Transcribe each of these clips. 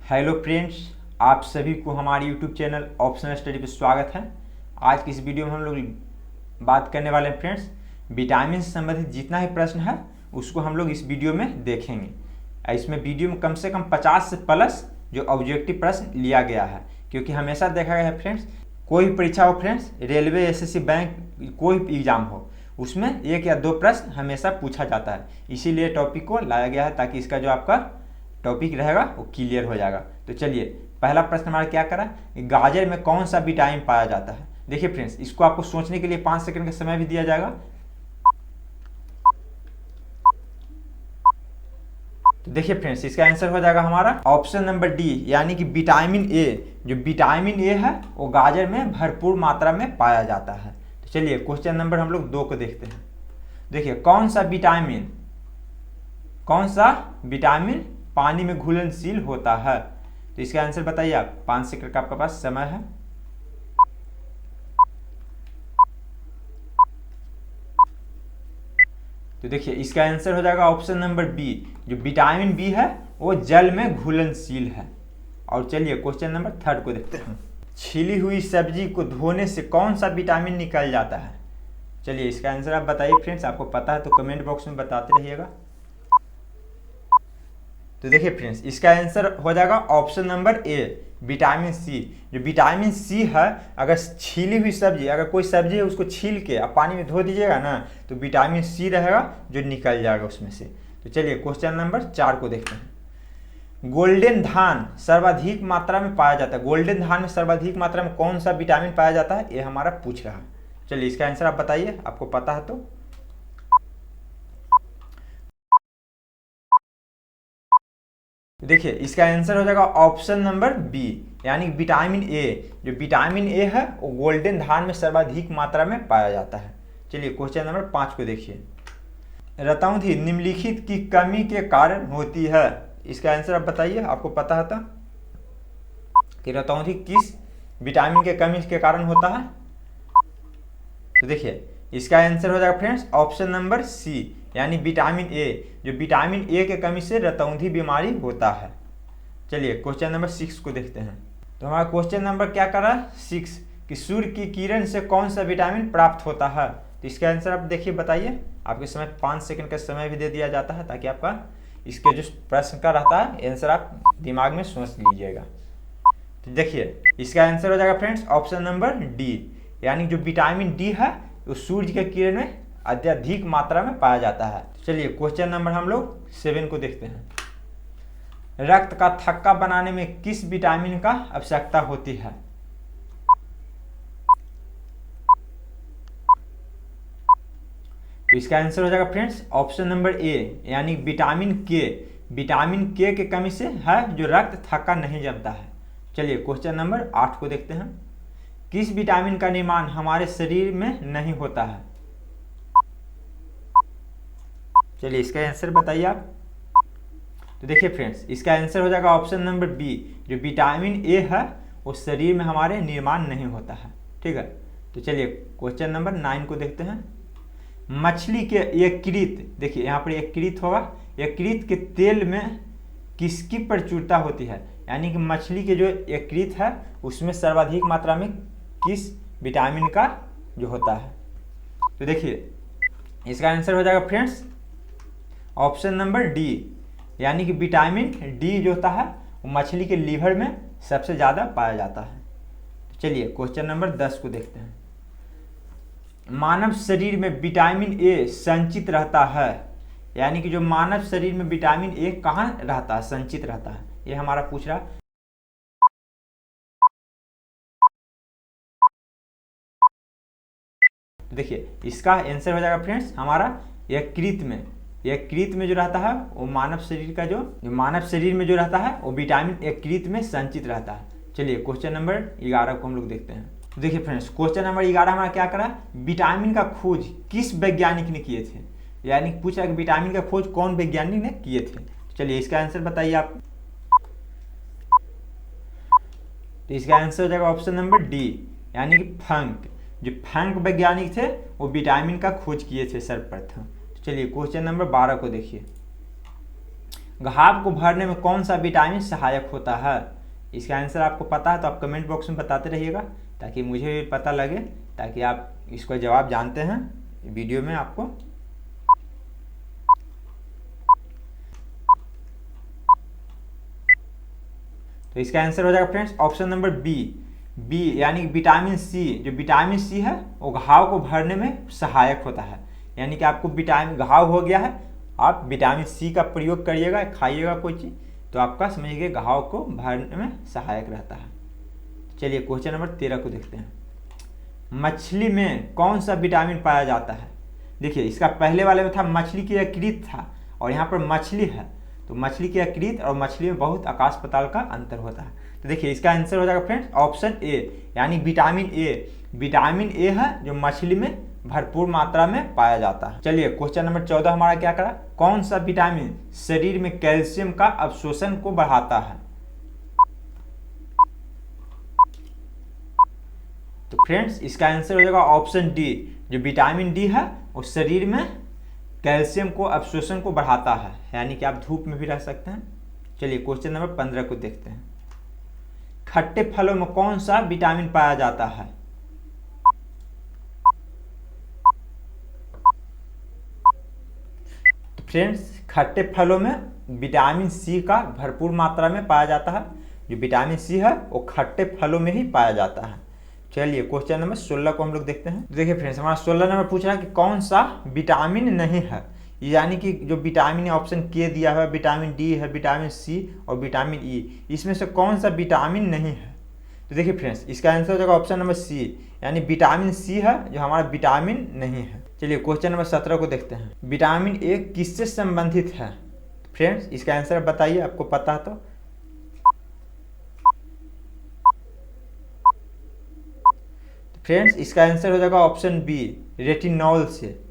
Hello friends, आप सभी को हमारे यूट्यूब चैनल ऑप्शनल स्टडी पे स्वागत है। आज की इस वीडियो में हम लोग बात करने वाले हैं फ्रेंड्स, विटामिन से संबंधित जितना ही प्रश्न है उसको हम लोग इस वीडियो में देखेंगे। इसमें वीडियो में कम से कम 50 से प्लस जो ऑब्जेक्टिव प्रश्न लिया गया है, क्योंकि हमेशा देखा गया है फ्रेंड्स, कोई भी परीक्षा हो फ्रेंड्स, रेलवे, एसएससी, बैंक, कोई भी एग्जाम हो, उसमें 1 या 2 प्रश्न हमेशा पूछा जाता है। इसीलिए टॉपिक को लाया गया है ताकि इसका जो आपका टॉपिक रहेगा वो क्लियर हो जाएगा। तो चलिए, पहला प्रश्न हमारा क्या करा, गाजर में कौन सा विटामिन पाया जाता है। देखिए फ्रेंड्स, इसको आपको सोचने के लिए 5 सेकंड का समय भी दिया जाएगा। तो देखिए फ्रेंड्स, इसका आंसर हो जाएगा हमारा ऑप्शन नंबर डी, यानी कि विटामिन ए। जो विटामिन ए है वो गाजर में भरपूर मात्रा में पाया जाता है। तो चलिए, क्वेश्चन नंबर हम लोग 2 को देखते हैं। देखिए, कौन सा विटामिन पानी में घुलनशील होता है। तो इसका आंसर बताइए आप। 5 सेकंड का आपके पास समय है। तो देखिए, इसका आंसर हो जाएगा ऑप्शन नंबर बी। जो विटामिन बी है वो जल में घुलनशील है। और चलिए, क्वेश्चन नंबर 3 को देखते हैं। छिली हुई सब्जी को धोने से कौन सा विटामिन निकल जाता है। चलिए, इसका आंसर आप बताइए फ्रेंड्स। आपको पता है तो कमेंट बॉक्स में बताते रहिएगा। तो देखिए फ्रेंड्स, इसका आंसर हो जाएगा option number A, vitamin C. जो विटामिन सी है, अगर छीली हुई सब्जी, अगर कोई सब्जी है उसको छील के आप पानी में धो दीजिएगा ना, तो विटामिन सी रहेगा जो निकल जाएगा उसमें से। तो चलिए, क्वेश्चन नंबर 4 को देखते हैं। गोल्डन धान सर्वाधिक मात्रा में पाया जाता है। गोल्डन धान में सर्वाधिक मात्रा में कौन सा विटामिन पाया जाता है, ये हमारा पूछ रहा है। चलिए, इसका आंसर आप बताइए, आपको पता है तो। देखिए, इसका आंसर हो जाएगा ऑप्शन नंबर बी, यानी विटामिन ए। जो विटामिन ए है वो गोल्डन धान में सर्वाधिक मात्रा में पाया जाता है। चलिए, क्वेश्चन नंबर 5 को देखिए। रतौंधी निम्नलिखित की कमी के कारण होती है। इसका आंसर आप बताइए, आपको पता है कि रतौंधी किस विटामिन के कमी के कारण होता है। तो देखिए, इसका आंसर हो जाएगा फ्रेंड्स ऑप्शन नंबर सी, यानी विटामिन ए। जो विटामिन ए के कमी से रतौंधी बीमारी होता है। चलिए, क्वेश्चन नंबर 6 को देखते हैं। तो हमारा क्वेश्चन नंबर क्या कर रहा है, 6, कि सूर्य की किरण से कौन सा विटामिन प्राप्त होता है। तो इसका आंसर आप देखिए, बताइए। आपके समय 5 सेकंड का समय भी दे दिया जाता है ताकि आपका इसके जो प्रश्न का रहता है आंसर आप दिमाग में सोच लीजिएगा। तो देखिए, इसका आंसर हो जाएगा फ्रेंड्स ऑप्शन नंबर डी, यानी जो विटामिन डी है वो सूर्य के किरण में अत्यधिक मात्रा में पाया जाता है। चलिए, क्वेश्चन नंबर हम लोग 7 को देखते हैं। रक्त का थक्का बनाने में किस विटामिन का आवश्यकता होती है। तो इसका आंसर हो जाएगा फ्रेंड्स ऑप्शन नंबर ए, यानी विटामिन के। विटामिन के कमी से है जो रक्त थक्का नहीं जमता है। चलिए, क्वेश्चन नंबर 8 को देखते हैं। किस विटामिन का निर्माण हमारे शरीर में नहीं होता है। चलिए, इसका आंसर बताइए आप। तो देखिए फ्रेंड्स, इसका आंसर हो जाएगा ऑप्शन नंबर बी। जो विटामिन ए है वो शरीर में हमारे निर्माण नहीं होता है। ठीक है। तो चलिए, क्वेश्चन नंबर 9 को देखते हैं। मछली के यकृत, देखिए यहाँ पर यकृत होगा, यकृत के तेल में किसकी प्रचुरता होती है, यानी कि मछली के जो यकृत है उसमें सर्वाधिक मात्रा में किस विटामिन का जो होता है। तो देखिए, इसका आंसर हो जाएगा फ्रेंड्स ऑप्शन नंबर डी, यानी कि विटामिन डी जो होता है वो मछली के लीवर में सबसे ज़्यादा पाया जाता है। तो चलिए, क्वेश्चन नंबर 10 को देखते हैं। मानव शरीर में विटामिन ए संचित रहता है, यानी कि जो मानव शरीर में विटामिन ए कहाँ रहता है, संचित रहता है, ये हमारा पूछ रहा है। देखिए, इसका आंसर हो जाएगा फ्रेंड्स हमारा यकृत में। यकृत में जो रहता है वो मानव शरीर का जो मानव शरीर में जो रहता है वो विटामिन यकृत में संचित रहता है। चलिए, क्वेश्चन नंबर 11 को हम लोग देखते हैं। देखिए फ्रेंड्स, क्वेश्चन नंबर 11 हमारा क्या करा, विटामिन का खोज किस वैज्ञानिक ने किए थे, यानी पूछा कि विटामिन का खोज कौन वैज्ञानिक ने किए थे। चलिए, इसका आंसर बताइए आप। तो इसका आंसर हो जाएगा ऑप्शन नंबर डी, यानी कि फंक। जो फंक वैज्ञानिक थे वो विटामिन का खोज किए थे सर्वप्रथम। चलिए, क्वेश्चन नंबर 12 को देखिए। घाव को भरने में कौन सा विटामिन सहायक होता है? इसका आंसर आपको पता है तो आप कमेंट बॉक्स में बताते रहिएगा, ताकि मुझे भी पता लगे, ताकि आप इसका जवाब जानते हैं वीडियो में आपको। तो इसका आंसर हो जाएगा फ्रेंड्स ऑप्शन नंबर बी यानी विटामिन सी। जो विटामिन सी है वो घाव को भरने में सहायक होता है, यानी कि आपको विटामिन घाव हो गया है, आप विटामिन सी का प्रयोग करिएगा, खाइएगा कोई चीज़, तो आपका समझिए घाव को भरने में सहायक रहता है। चलिए क्वेश्चन नंबर 13 को देखते हैं। मछली में कौन सा विटामिन पाया जाता है? देखिए इसका पहले वाले में था मछली की यकृत था, और यहाँ पर मछली है, तो मछली की यकृत और मछली में बहुत आकाश पाताल का अंतर होता है। तो देखिए इसका आंसर हो जाएगा फ्रेंड्स ऑप्शन ए, यानी विटामिन ए। विटामिन ए है जो मछली में भरपूर मात्रा में पाया जाता है। चलिए क्वेश्चन नंबर 14 हमारा क्या करा, कौन सा विटामिन शरीर में कैल्शियम का अवशोषण को बढ़ाता है? तो फ्रेंड्स इसका आंसर हो जाएगा ऑप्शन डी। जो विटामिन डी है वो शरीर में कैल्शियम को अवशोषण को बढ़ाता है, यानी कि आप धूप में भी रह सकते हैं। चलिए क्वेश्चन नंबर 15 को देखते हैं। खट्टे फलों में कौन सा विटामिन पाया जाता है? तो फ्रेंड्स खट्टे फलों में विटामिन सी का भरपूर मात्रा में पाया जाता है। जो विटामिन सी है वो खट्टे फलों में ही पाया जाता है। चलिए क्वेश्चन नंबर 16 को हम लोग देखते हैं। देखिए फ्रेंड्स हमारा 16 नंबर पूछ रहा है कि कौन सा विटामिन नहीं है, यानी कि जो विटामिन ऑप्शन के दिया है, विटामिन डी है, विटामिन सी और विटामिन ई, इसमें से कौन सा विटामिन नहीं है? तो देखिए फ्रेंड्स इसका आंसर हो जाएगा ऑप्शन नंबर सी, यानी विटामिन सी है जो हमारा विटामिन नहीं है। चलिए क्वेश्चन नंबर 17 को देखते हैं। विटामिन ए किससे संबंधित है? फ्रेंड्स इसका आंसर बताइए, आपको पता है तो। फ्रेंड्स इसका आंसर हो जाएगा ऑप्शन बी, रेटिनॉल से।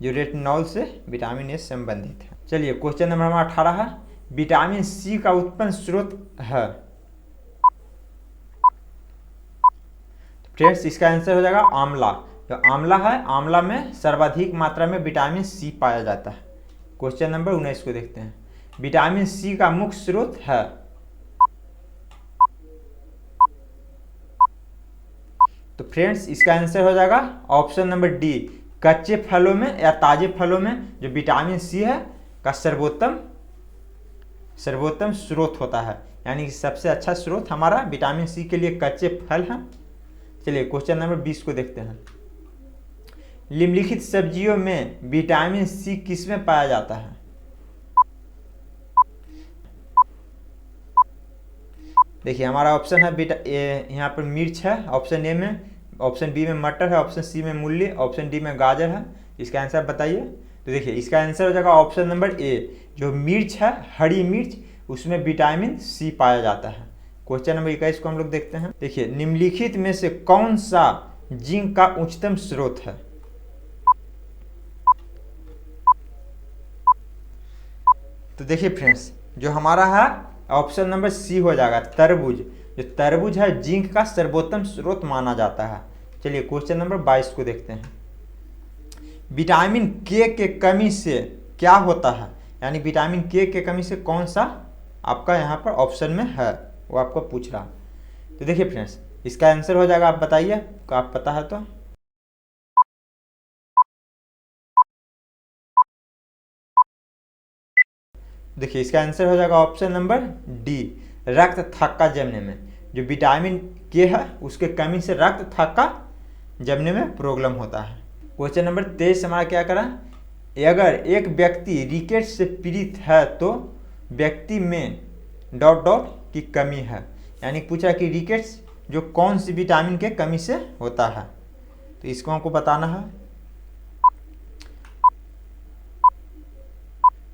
जो रेटिनॉल से विटामिन ए संबंधित है। चलिए क्वेश्चन नंबर हमारा 18 है। विटामिन सी का उत्पन्न स्रोत है? फ्रेंड्स इसका आंसर हो जाएगा आंवला। जो आंवला है, आंवला में सर्वाधिक मात्रा में विटामिन सी पाया जाता है। क्वेश्चन नंबर 19 को देखते हैं। विटामिन सी का मुख्य स्रोत है? तो फ्रेंड्स इसका आंसर हो जाएगा ऑप्शन नंबर डी, कच्चे फलों में या ताजे फलों में जो विटामिन सी है का सर्वोत्तम स्रोत होता है, यानी कि सबसे अच्छा स्रोत हमारा विटामिन सी के लिए कच्चे फल हैं। चलिए क्वेश्चन नंबर 20 को देखते हैं। निम्नलिखित सब्जियों में विटामिन सी किसमें पाया जाता है? देखिए हमारा ऑप्शन है यहाँ पर मिर्च है ऑप्शन ए में, ऑप्शन बी में मटर है, ऑप्शन सी में मूली, ऑप्शन डी में गाजर है। इसका आंसर बताइए। तो देखिए इसका आंसर हो जाएगा ऑप्शन नंबर ए, जो मिर्च है, हरी मिर्च, उसमें विटामिन सी पाया जाता है। क्वेश्चन नंबर 21 को हम लोग देखते हैं। देखिए निम्नलिखित में से कौन सा जिंक का उच्चतम स्रोत है? तो देखिए फ्रेंड्स जो हमारा है ऑप्शन नंबर सी हो जाएगा, तरबूज। जो तरबूज है जिंक का सर्वोत्तम स्रोत माना जाता है। चलिए क्वेश्चन नंबर 22 को देखते हैं। विटामिन के कमी से क्या होता है? यानी विटामिन के कमी से कौन सा आपका यहाँ पर ऑप्शन में है, वो आपको पूछ रहा। तो देखिए फ्रेंड्स इसका आंसर हो जाएगा, आप बताइए, आप पता है तो। देखिए इसका आंसर हो जाएगा ऑप्शन नंबर डी, रक्त थक्का जमने में। जो विटामिन के है उसके कमी से रक्त थक्का जमने में प्रॉब्लम होता है। क्वेश्चन नंबर 23 हमारा क्या करा, अगर एक व्यक्ति रिकेट से पीड़ित है तो व्यक्ति में ... की कमी है, यानी पूछा कि रिकेट्स जो कौन सी विटामिन के कमी से होता है, तो इसको हमको बताना है।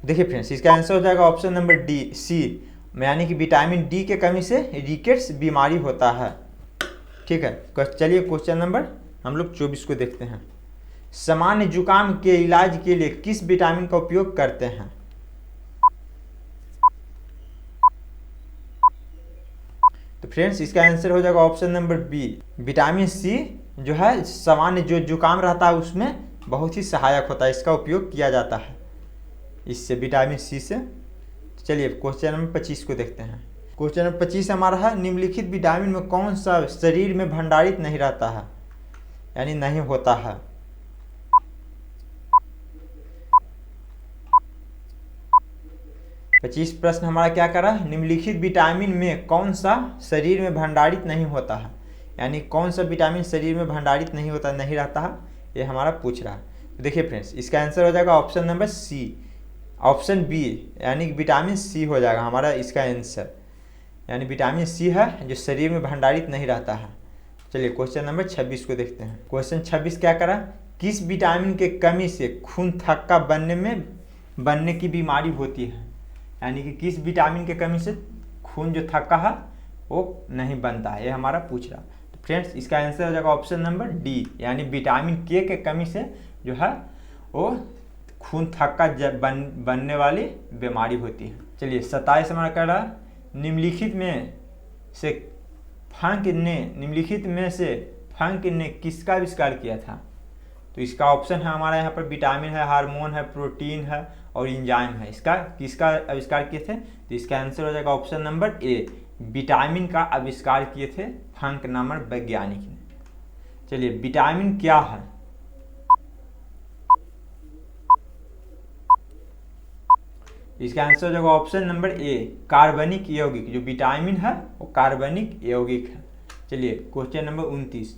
देखिए फ्रेंड्स इसका आंसर हो जाएगा ऑप्शन नंबर डी, सी, यानी कि विटामिन डी के कमी से रिकेट्स बीमारी होता है। ठीक है, चलिए क्वेश्चन नंबर हम लोग 24 को देखते हैं। सामान्य जुकाम के इलाज के लिए किस विटामिन का उपयोग करते हैं? तो फ्रेंड्स इसका आंसर हो जाएगा option number B, vitamin C जो है सामान्य जो जुकाम रहता है उसमें बहुत ही सहायक होता है, इसका उपयोग किया जाता है इससे, विटामिन सी से। चलिए क्वेश्चन नंबर 25 को देखते हैं। क्वेश्चन नंबर 25 हमारा है, निम्नलिखित विटामिन में कौन सा शरीर में भंडारित नहीं रहता है, यानी नहीं होता है। पच्चीस प्रश्न हमारा क्या कर रहा है, निम्नलिखित विटामिन में कौन सा शरीर में भंडारित नहीं होता है, यानी कौन सा विटामिन शरीर में भंडारित नहीं होता, नहीं रहता है, ये हमारा पूछ रहा है। तो देखिए फ्रेंड्स, इसका आंसर हो जाएगा option number C, option B, यानी विटामिन सी हो जाएगा हमारा इसका आंसर, यानी विटामिन सी है जो शरीर में भंडारित नहीं रहता है। चलिए क्वेश्चन नंबर 26 को देखते हैं। क्वेश्चन 26 क्या करा, किस विटामिन के कमी से खून थक्का बनने की बीमारी होती है, यानी कि किस विटामिन के कमी से खून जो थक्का है वो नहीं बनता है, ये हमारा पूछ रहा। तो फ्रेंड्स इसका आंसर हो जाएगा ऑप्शन नंबर डी, यानी विटामिन के कमी से जो है वो खून थक्का बनने वाली बीमारी होती है। चलिए 27 हमारा कह रहा है, निम्नलिखित में से फंक ने किसका आविष्कार किया था। तो इसका ऑप्शन है हमारा यहाँ पर विटामिन है, हार्मोन है, प्रोटीन है और एंजाइम है। इसका किसका आविष्कार किए थे, तो इसका आंसर हो जाएगा ऑप्शन नंबर ए, विटामिन का आविष्कार किए थे फंक नामक वैज्ञानिक ने। चलिए विटामिन क्या है, इसका आंसर हो जाएगा ऑप्शन नंबर ए, कार्बनिक यौगिक। जो विटामिन है वो कार्बनिक यौगिक है। चलिए क्वेश्चन नंबर 29,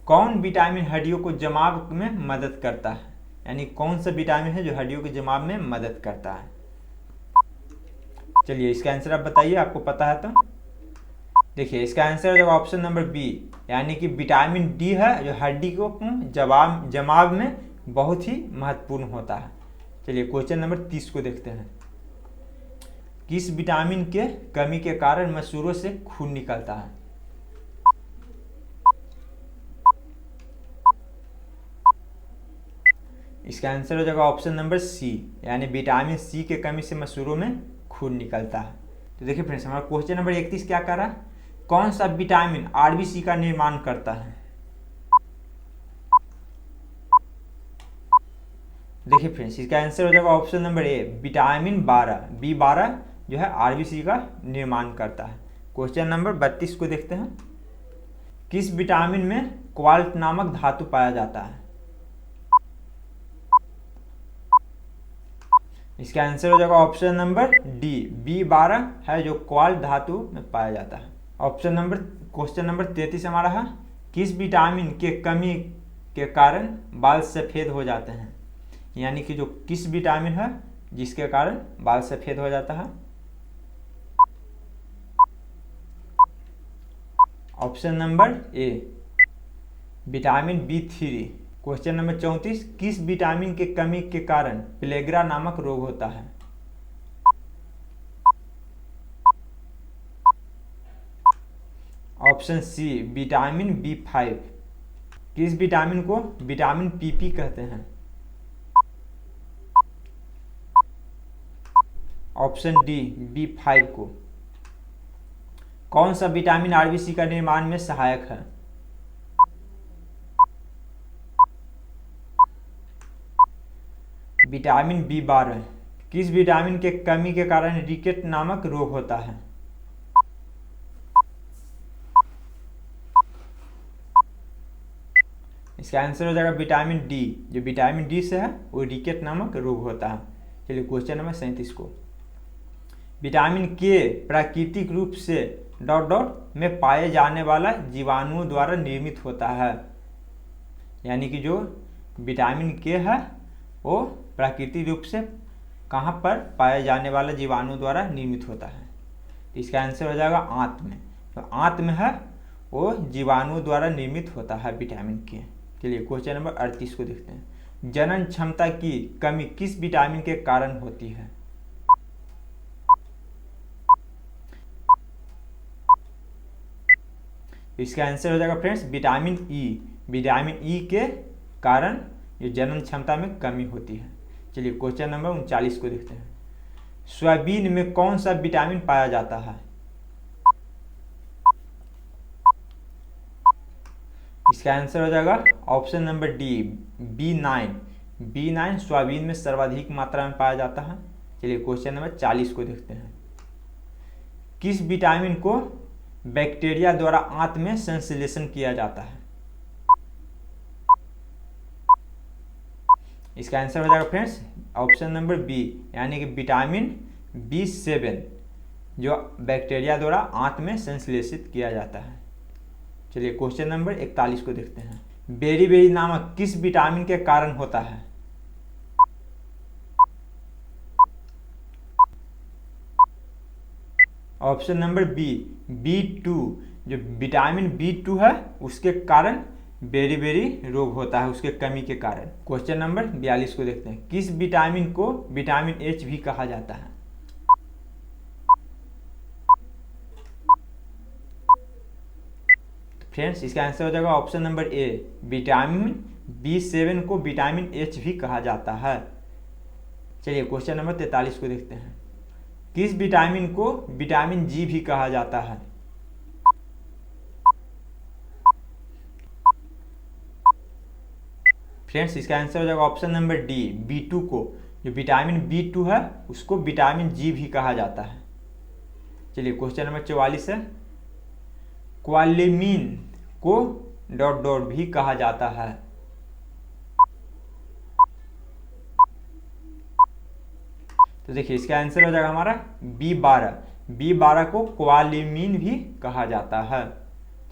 कौन विटामिन हड्डियों को जमाव में मदद करता है, यानी कौन सा विटामिन है जो हड्डियों के जमाव में मदद करता है। चलिए इसका आंसर आप बताइए, आपको पता है तो। देखिए इसका आंसर हो जाएगा ऑप्शन नंबर बी, यानी कि विटामिन डी है जो हड्डी को जमाव में बहुत ही महत्वपूर्ण होता है। चलिए क्वेश्चन नंबर 30 को देखते हैं। किस विटामिन के कमी के कारण मसूड़ों से खून निकलता है। इसका आंसर हो जाएगा ऑप्शन नंबर सी, यानी विटामिन सी के कमी से मसूड़ों में खून निकलता है। तो देखिए फ्रेंड्स हमारा क्वेश्चन नंबर 31 क्या कर रहा है, कौन सा विटामिन आरबीसी का निर्माण करता है। देखिए फ्रेंड्स इसका आंसर हो जाएगा option number A, vitamin 12 B12 जो है आरबीसी का निर्माण करता है। क्वेश्चन नंबर 32 को देखते हैं। किस विटामिन में क्वाल्ट नामक धातु पाया जाता है। इसका आंसर हो जाएगा ऑप्शन नंबर डी, B12 है जो क्वाल्ट धातु में पाया जाता है। क्वेश्चन नंबर 33 हमारा है, किस विटामिन के कमी के कारण बाल सफ़ेद हो जाते हैं, यानी कि जो किस विटामिन है जिसके कारण बाल सफ़ेद हो जाता है। Option number A, vitamin B3। Question number 34, किस विटामिन के कमी के कारण प्लेग्रा नामक रोग होता है। Option C, vitamin B5। किस विटामिन को विटामिन PP कहते हैं। ऑप्शन डी, B5 को। कौन सा विटामिन आरबीसी का निर्माण में सहायक है। Vitamin B12। किस विटामिन के कमी के कारण रिकेट नामक रोग होता है। इसका आंसर हो जाएगा विटामिन डी, जो विटामिन डी से है वो रिकेट नामक रोग होता है। चलिए क्वेश्चन नंबर 37 को, विटामिन के प्राकृतिक रूप से ... में पाए जाने वाला जीवाणुओं द्वारा निर्मित होता है, यानी कि जो विटामिन के है वो प्राकृतिक रूप से कहाँ पर पाए जाने वाला जीवाणु द्वारा निर्मित होता है। तो इसका आंसर हो जाएगा आंत में। तो आंत में है वो जीवाणुओं द्वारा निर्मित होता है विटामिन के। चलिए क्वेश्चन नंबर 38 को देखते हैं। जनन क्षमता की कमी किस विटामिन के कारण होती है। इसका आंसर हो जाएगा friends vitamin E. Vitamin E के कारण ये जनन क्षमता में कमी होती है। चलिए क्वेश्चन नंबर 39 को देखते हैं। सोयाबीन में कौन सा विटामिन पाया जाता है। इसका आंसर हो जाएगा option number D, B9। Soybean में सर्वाधिक मात्रा में पाया जाता है। चलिए क्वेश्चन नंबर 40 को देखते हैं। किस विटामिन को बैक्टीरिया द्वारा आंत में संश्लेषण किया जाता है? इसका आंसर हो जाएगा फ्रेंड्स ऑप्शन नंबर बी, यानी कि विटामिन B7 जो बैक्टीरिया द्वारा आंत में संश्लेषित किया जाता है। चलिए क्वेश्चन नंबर 41 को देखते हैं। बेरी नामक किस विटामिन के कारण होता है? ऑप्शन नंबर बी, B2 जो विटामिन B2 है उसके कारण बेरी रोग होता है, उसके कमी के कारण। क्वेश्चन नंबर 42 को देखते हैं। किस विटामिन को विटामिन H भी कहा जाता है? फ्रेंड्स इसका आंसर हो जाएगा option number A, vitamin B7 को विटामिन H भी कहा जाता है। चलिए क्वेश्चन नंबर 43 को देखते हैं। किस विटामिन को विटामिन G भी कहा जाता है? फ्रेंड्स इसका आंसर हो जाएगा ऑप्शन नंबर डी, B2 को जो विटामिन B2 है उसको विटामिन G भी कहा जाता है। चलिए क्वेश्चन नंबर 44 है। क्वालिमीन को ... भी कहा जाता है। तो देखिए इसका आंसर हो जाएगा हमारा B12 को क्वालिमीन भी कहा जाता है।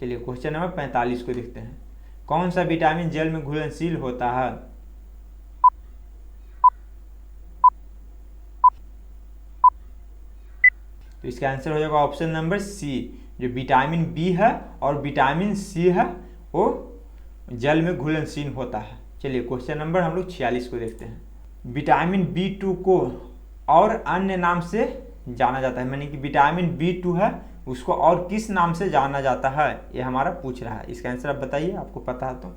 चलिए क्वेश्चन नंबर 45 को देखते हैं। कौन सा विटामिन जल में घुलनशील होता है? तो इसका आंसर हो जाएगा ऑप्शन नंबर सी, जो विटामिन बी है और विटामिन सी है वो जल में घुलनशील होता है। चलिए क्वेश्चन नंबर हम लोग 46 को देखते हैं। विटामिन B2 को और अन्य नाम से जाना जाता है, यानी कि विटामिन B2 है उसको और किस नाम से जाना जाता है, ये हमारा पूछ रहा है। इसका आंसर आप बताइए, आपको पता है तो।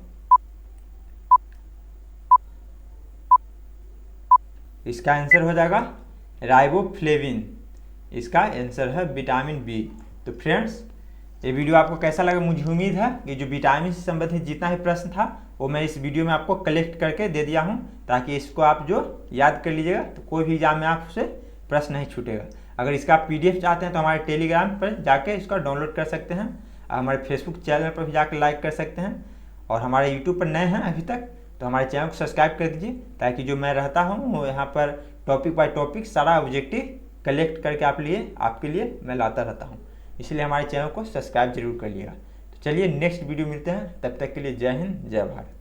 इसका आंसर हो जाएगा राइबोफ्लेविन, इसका आंसर है विटामिन बी। तो फ्रेंड्स ये वीडियो आपको कैसा लगा? मुझे उम्मीद है कि जो विटामिन से संबंधित जितना भी प्रश्न था वो मैं इस वीडियो में आपको कलेक्ट करके दे दिया हूँ, ताकि इसको आप जो याद कर लीजिएगा तो कोई भी एग्जाम में आपसे प्रश्न नहीं छूटेगा। अगर इसका PDF चाहते हैं तो हमारे टेलीग्राम पर जाके इसका डाउनलोड कर सकते हैं, हमारे फेसबुक चैनल पर भी जाकर लाइक कर सकते हैं, और हमारे यूट्यूब पर नए हैं अभी तक तो हमारे चैनल को सब्सक्राइब कर दीजिए, ताकि जो मैं रहता हूँ वो यहाँ पर टॉपिक बाय टॉपिक सारा ऑब्जेक्टिव कलेक्ट करके आपके लिए मैं लाता रहता हूँ। इसलिए हमारे चैनल को सब्सक्राइब जरूर कर लिएगा। तो चलिए नेक्स्ट वीडियो मिलते हैं, तब तक के लिए जय हिंद जय भारत।